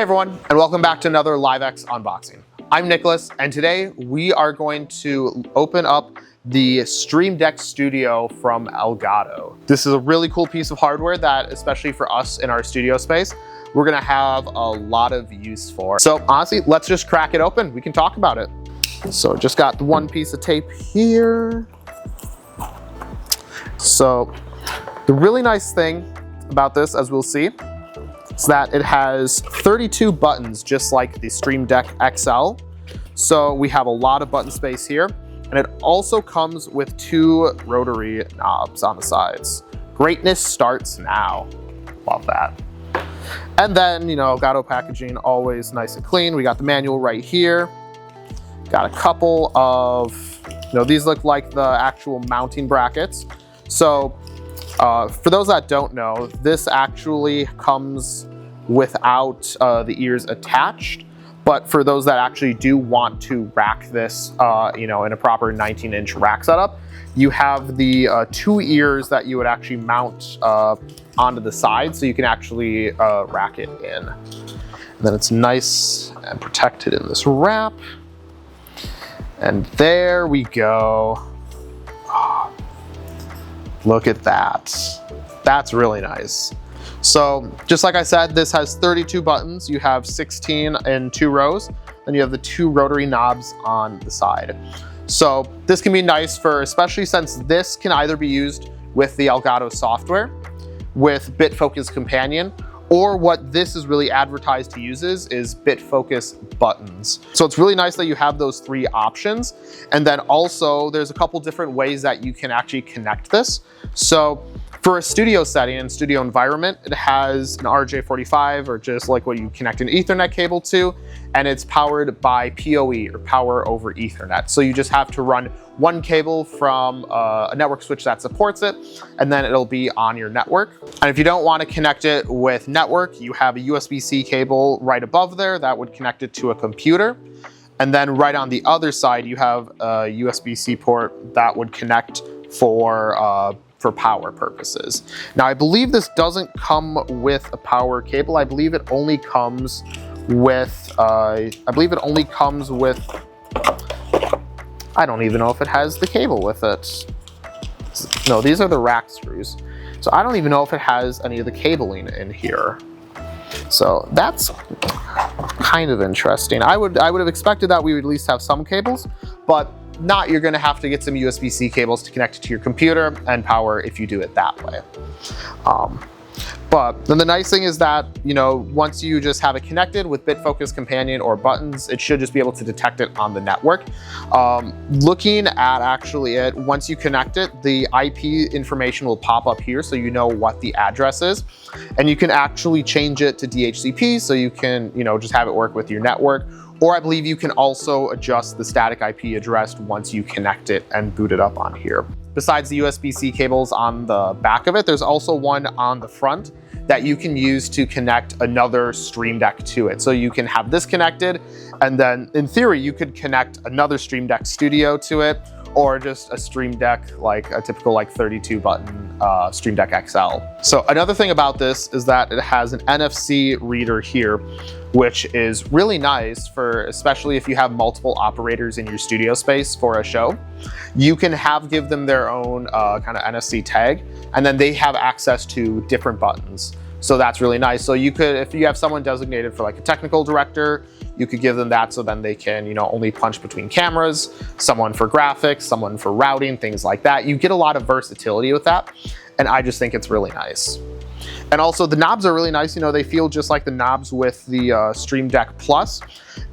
Hey everyone, and welcome back to another LiveX unboxing. I'm Nicholas, and today we are going to open up the Stream Deck Studio from Elgato. This is a really cool piece of hardware that, especially for us in our studio space, we're gonna have a lot of use for. So honestly, let's just crack it open. We can talk about it. So just got the one piece of tape here. So the really nice thing about this, as we'll see, is that it has 32 buttons, just like the Stream Deck XL. So we have a lot of button space here. And it also comes with 2 rotary knobs on the sides. Greatness starts now. Love that. And then, Elgato packaging, always nice and clean. We got the manual right here. Got a couple of, these look like the actual mounting brackets. So for those that don't know, this actually comes without the ears attached. But for those that actually do want to rack this, in a proper 19-inch rack setup, you have the 2 ears that you would actually mount onto the side, so you can actually rack it in. And then it's nice and protected in this wrap. And there we go. Oh, look at that. That's really nice. So just like I said, this has 32 buttons. You have 16 in 2 rows, and you have the 2 rotary knobs on the side. So this can be nice for, especially since this can either be used with the Elgato software, with BitFocus Companion, or what this is really advertised to use is BitFocus buttons. So it's really nice that you have those 3 options. And then also there's a couple different ways that you can actually connect this. So for a studio setting and studio environment, it has an RJ45, or just like what you connect an Ethernet cable to, and it's powered by PoE, or power over Ethernet. So you just have to run one cable from a network switch that supports it, and then it'll be on your network. And if you don't want to connect it with network, you have a USB-C cable right above there that would connect it to a computer. And then right on the other side, you have a USB-C port that would connect for power purposes. Now I believe this doesn't come with a power cable. I believe it only comes with, I don't even know if it has the cable with it. No, these are the rack screws. So I don't even know if it has any of the cabling in here. So that's kind of interesting. I would have expected that we would at least have some cables, but not, you're gonna have to get some USB-C cables to connect it to your computer and power if you do it that way. But then the nice thing is that, once you just have it connected with BitFocus Companion or buttons, it should just be able to detect it on the network. Looking at actually it, once you connect it, the IP information will pop up here, so you know what the address is. And you can actually change it to DHCP, so you can, just have it work with your network. Or I believe you can also adjust the static IP address once you connect it and boot it up on here. Besides the USB-C cables on the back of it, there's also one on the front that you can use to connect another Stream Deck to it. So you can have this connected, and then in theory, you could connect another Stream Deck Studio to it, or just a Stream Deck, like a typical 32 button Stream Deck XL. So another thing about this is that it has an NFC reader here, which is really nice for, especially if you have multiple operators in your studio space for a show. You can give them their own kind of NFC tag, and then they have access to different buttons. So that's really nice. So you could, if you have someone designated for like a technical director, you could give them that so then they can, only punch between cameras, someone for graphics, someone for routing, things like that. You get a lot of versatility with that, and I just think it's really nice. And also the knobs are really nice. They feel just like the knobs with the Stream Deck Plus.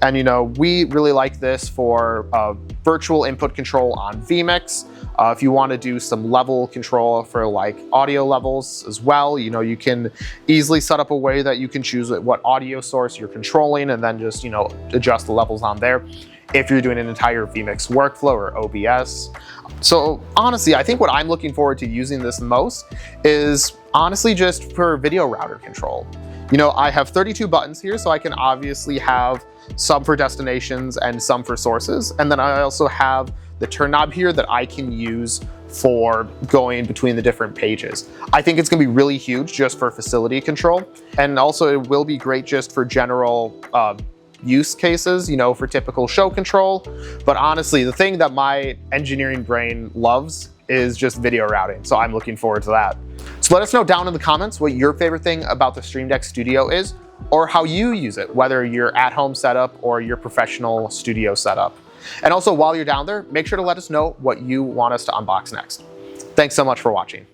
And we really like this for virtual input control on vMix. If you want to do some level control for like audio levels as well, you can easily set up a way that you can choose what audio source you're controlling, and then just, adjust the levels on there if you're doing an entire vMix workflow or OBS. So honestly, I think what I'm looking forward to using this most is honestly just for video router control. I have 32 buttons here, so I can obviously have some for destinations and some for sources. And then I also have the turn knob here that I can use for going between the different pages. I think it's gonna be really huge just for facility control. And also it will be great just for general use cases, you know, for typical show control. But honestly, the thing that my engineering brain loves is just video routing. So I'm looking forward to that. So let us know down in the comments what your favorite thing about the Stream Deck Studio is, or how you use it, whether your at-home setup or your professional studio setup. And also while you're down there, make sure to let us know what you want us to unbox next. Thanks so much for watching.